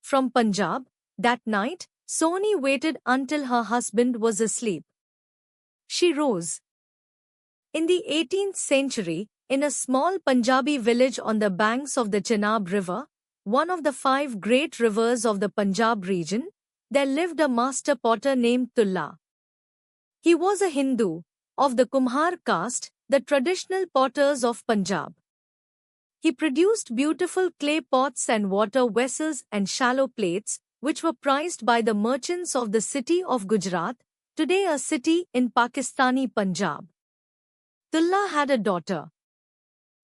from Punjab. That night, Soni waited until her husband was asleep. She rose. In the 18th century, in a small Punjabi village on the banks of the Chenab River, one of the 5 great rivers of the Punjab region, there lived a master potter named Tullah. He was a Hindu, of the Kumhar caste, the traditional potters of Punjab. He produced beautiful clay pots and water vessels and shallow plates, which were prized by the merchants of the city of Gujarat, today a city in Pakistani Punjab. Tullah had a daughter.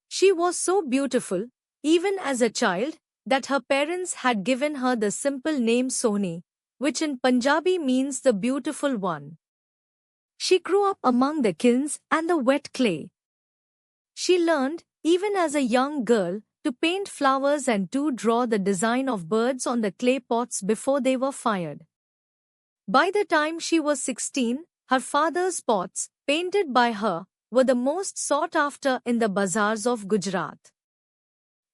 She was so beautiful, even as a child, that her parents had given her the simple name Soni, which in Punjabi means the beautiful one. She grew up among the kilns and the wet clay. She learned, even as a young girl, to paint flowers and to draw the design of birds on the clay pots before they were fired. By the time she was 16, her father's pots, painted by her, were the most sought after in the bazaars of Gujarat.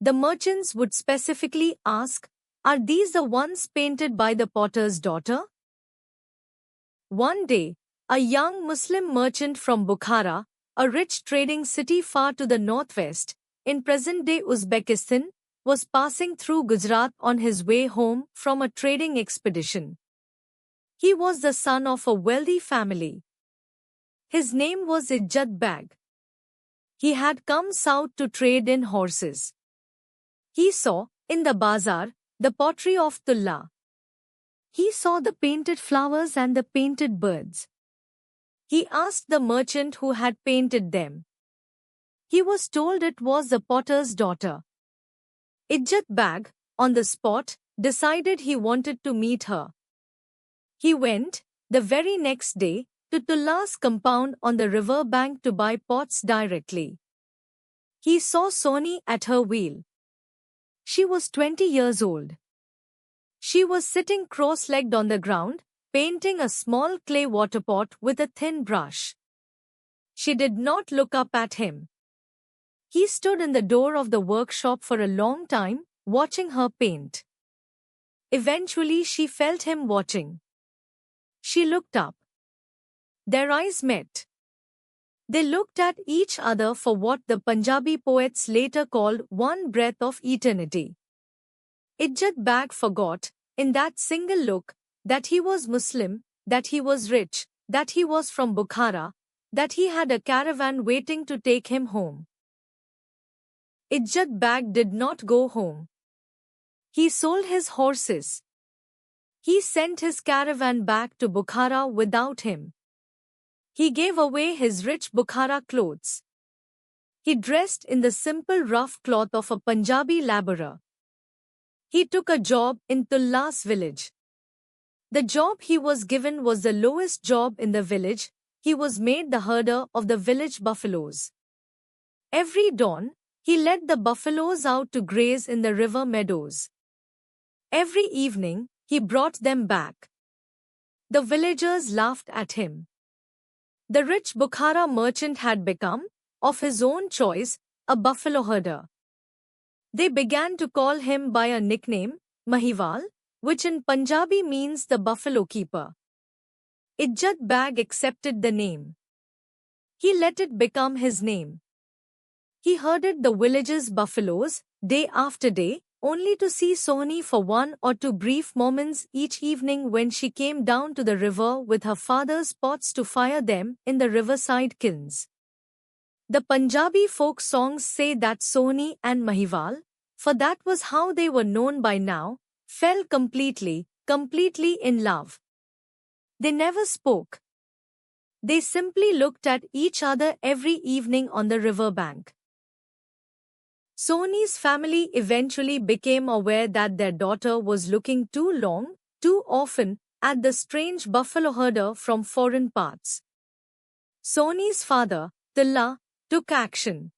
The merchants would specifically ask, "Are these the ones painted by the potter's daughter?" One day, a young Muslim merchant from Bukhara, a rich trading city far to the northwest, in present-day Uzbekistan, was passing through Gujarat on his way home from a trading expedition. He was the son of a wealthy family. His name was Ijjat Beg. He had come south to trade in horses. He saw, in the bazaar, the pottery of Tullah. He saw the painted flowers and the painted birds. He asked the merchant who had painted them. He was told it was the potter's daughter. Ijjat Beg, on the spot, decided he wanted to meet her. He went, the very next day, to Tullah's compound on the river bank to buy pots directly. He saw Soni at her wheel. She was 20 years old. She was sitting cross-legged on the ground, painting a small clay water pot with a thin brush. She did not look up at him. He stood in the door of the workshop for a long time, watching her paint. Eventually she felt him watching. She looked up. Their eyes met. They looked at each other for what the Punjabi poets later called one breath of eternity. Ijjat Beg forgot, in that single look, that he was Muslim, that he was rich, that he was from Bukhara, that he had a caravan waiting to take him home. Ijjat Beg did not go home. He sold his horses. He sent his caravan back to Bukhara without him. He gave away his rich Bukhara clothes. He dressed in the simple rough cloth of a Punjabi laborer. He took a job in Tullah's village. The job he was given was the lowest job in the village. He was made the herder of the village buffaloes. Every dawn, he led the buffaloes out to graze in the river meadows. Every evening, he brought them back. The villagers laughed at him. The rich Bukhara merchant had become, of his own choice, a buffalo herder. They began to call him by a nickname, Mahiwal, which in Punjabi means the buffalo keeper. Ijjat Beg accepted the name. He let it become his name. He herded the village's buffaloes, day after day, only to see Soni for 1 or 2 brief moments each evening when she came down to the river with her father's pots to fire them in the riverside kilns. The Punjabi folk songs say that Soni and Mahiwal, for that was how they were known by now, fell completely in love. They never spoke. They simply looked at each other every evening on the riverbank. Soni's family eventually became aware that their daughter was looking too long, too often, at the strange buffalo herder from foreign parts. Soni's father, Tullah, took action.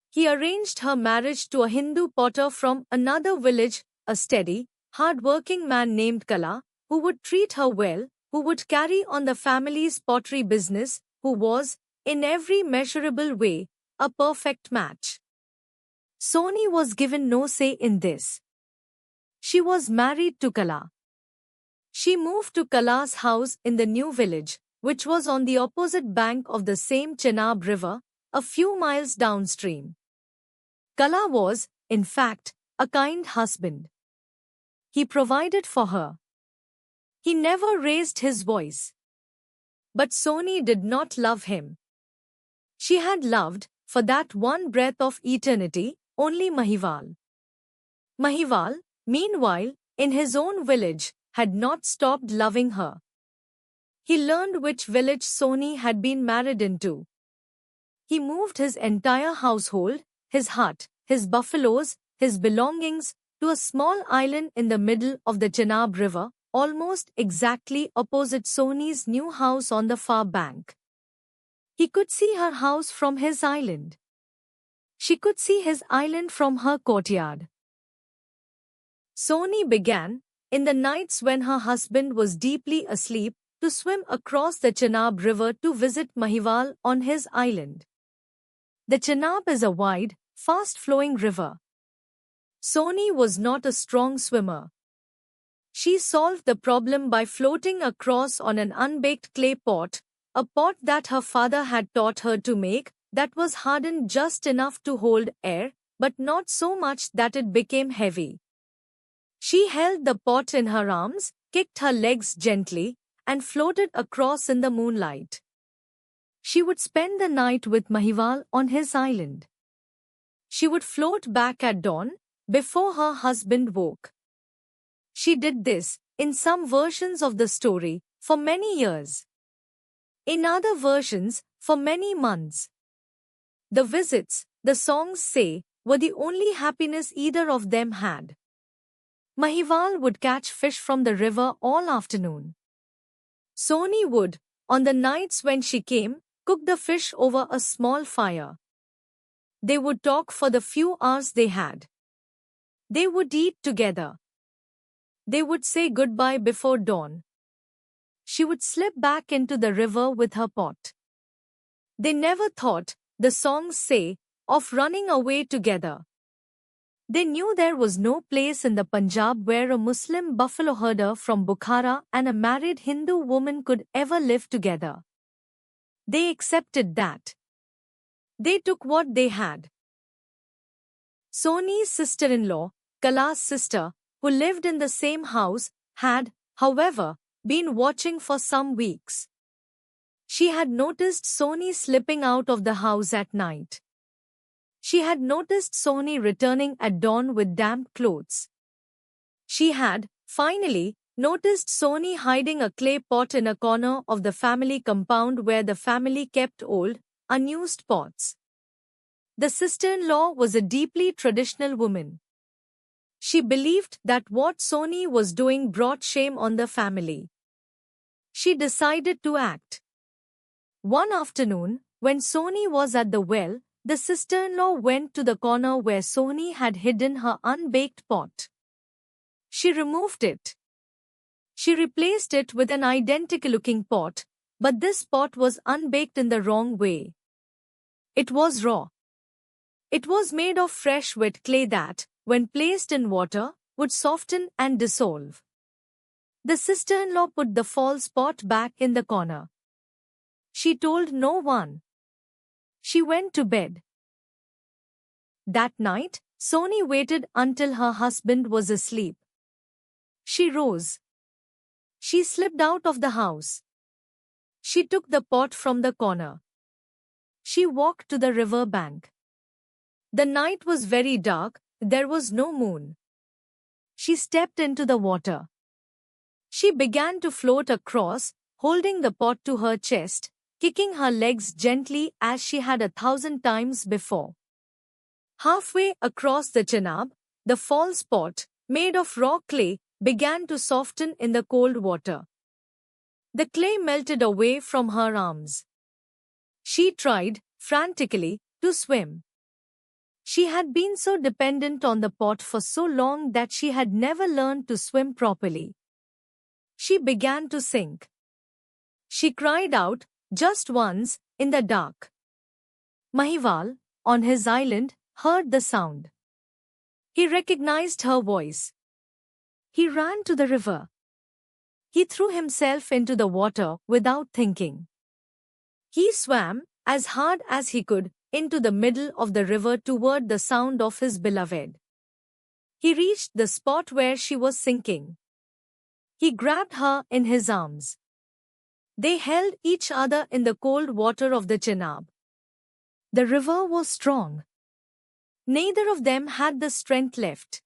He arranged her marriage to a Hindu potter from another village, a steady, hard-working man named Kala, who would treat her well, who would carry on the family's pottery business, who was, in every measurable way, a perfect match. Soni was given no say in this. She was married to Kala. She moved to Kala's house in the new village, which was on the opposite bank of the same Chenab River, a few miles downstream. Kala was, in fact, a kind husband. He provided for her. He never raised his voice. But Soni did not love him. She had loved, for that one breath of eternity, only Mahiwal. Mahiwal, meanwhile, in his own village, had not stopped loving her. He learned which village Soni had been married into. He moved his entire household, his hut, his buffaloes, his belongings, to a small island in the middle of the Chenab River, almost exactly opposite Soni's new house on the far bank. He could see her house from his island. She could see his island from her courtyard. Soni began, in the nights when her husband was deeply asleep, to swim across the Chenab River to visit Mahiwal on his island. The Chenab is a wide, fast-flowing river. Soni was not a strong swimmer. She solved the problem by floating across on an unbaked clay pot, a pot that her father had taught her to make, that was hardened just enough to hold air, but not so much that it became heavy. She held the pot in her arms, kicked her legs gently, and floated across in the moonlight. She would spend the night with Mahiwal on his island. She would float back at dawn, before her husband woke. She did this, in some versions of the story, for many years. In other versions, for many months. The visits, the songs say, were the only happiness either of them had. Mahiwal would catch fish from the river all afternoon. Soni would, on the nights when she came, cook the fish over a small fire. They would talk for the few hours they had. They would eat together. They would say goodbye before dawn. She would slip back into the river with her pot. They never thought, the songs say, of running away together. They knew there was no place in the Punjab where a Muslim buffalo herder from Bukhara and a married Hindu woman could ever live together. They accepted that. They took what they had. Soni's sister-in-law, Kala's sister, who lived in the same house, had, however, been watching for some weeks. She had noticed Soni slipping out of the house at night. She had noticed Soni returning at dawn with damp clothes. She had, finally, noticed Soni hiding a clay pot in a corner of the family compound where the family kept old, unused pots. The sister-in-law was a deeply traditional woman. She believed that what Soni was doing brought shame on the family. She decided to act. One afternoon, when Soni was at the well, the sister-in-law went to the corner where Soni had hidden her unbaked pot. She removed it. She replaced it with an identical-looking pot, but this pot was unbaked in the wrong way. It was raw. It was made of fresh wet clay that, when placed in water, would soften and dissolve. The sister-in-law put the false pot back in the corner. She told no one. She went to bed. That night, Soni waited until her husband was asleep. She rose. She slipped out of the house. She took the pot from the corner. She walked to the river bank. The night was very dark, there was no moon. She stepped into the water. She began to float across, holding the pot to her chest, kicking her legs gently as she had 1,000 times before. Halfway across the Chenab, the false pot, made of raw clay, began to soften in the cold water. The clay melted away from her arms. She tried, frantically, to swim. She had been so dependent on the pot for so long that she had never learned to swim properly. She began to sink. She cried out, just once, in the dark. Mahiwal, on his island, heard the sound. He recognized her voice. He ran to the river. He threw himself into the water without thinking. He swam as hard as he could into the middle of the river toward the sound of his beloved. He reached the spot where she was sinking. He grabbed her in his arms. They held each other in the cold water of the Chenab. The river was strong. Neither of them had the strength left.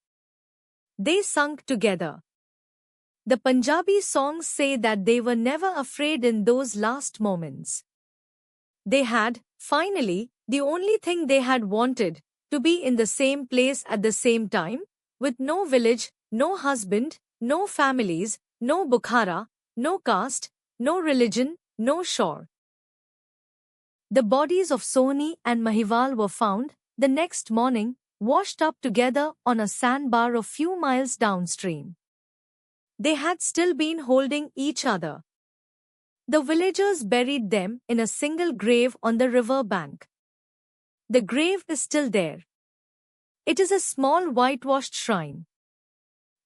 They sunk together. The Punjabi songs say that they were never afraid in those last moments. They had, finally, the only thing they had wanted, to be in the same place at the same time, with no village, no husband, no families, no Bukhara, no caste, no religion, no shore. The bodies of Sohni and Mahiwal were found, the next morning, washed up together on a sandbar a few miles downstream. They had still been holding each other. The villagers buried them in a single grave on the river bank. The grave is still there. It is a small whitewashed shrine.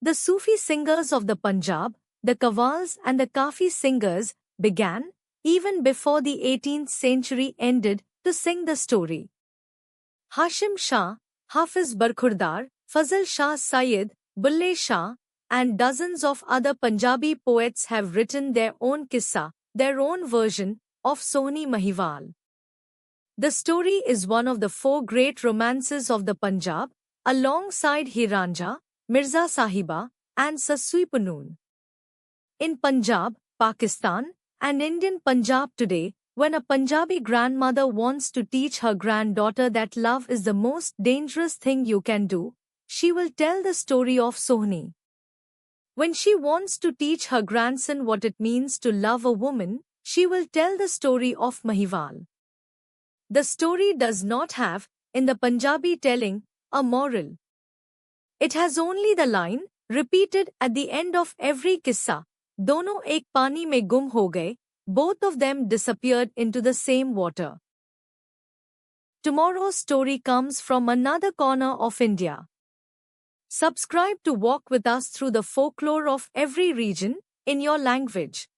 The Sufi singers of the Punjab, the Qawwals and the Kafi singers, began, even before the 18th century ended, to sing the story. Hashim Shah, Hafiz Barkhurdar, Fazl Shah Sayyid, Bulle Shah, and dozens of other Punjabi poets have written their own qissa, their own version, of Sohni Mahiwal. The story is one of the four great romances of the Punjab, alongside Heer Ranjha, Mirza Sahiba, and Sasui Punnoon. In Punjab, Pakistan, and Indian Punjab today, when a Punjabi grandmother wants to teach her granddaughter that love is the most dangerous thing you can do, she will tell the story of Sohni. When she wants to teach her grandson what it means to love a woman, she will tell the story of Mahiwal. The story does not have, in the Punjabi telling, a moral. It has only the line, repeated at the end of every qissa, "Dono ek pani mein gum ho gaye," both of them disappeared into the same water. Tomorrow's story comes from another corner of India. Subscribe to walk with us through the folklore of every region, in your language.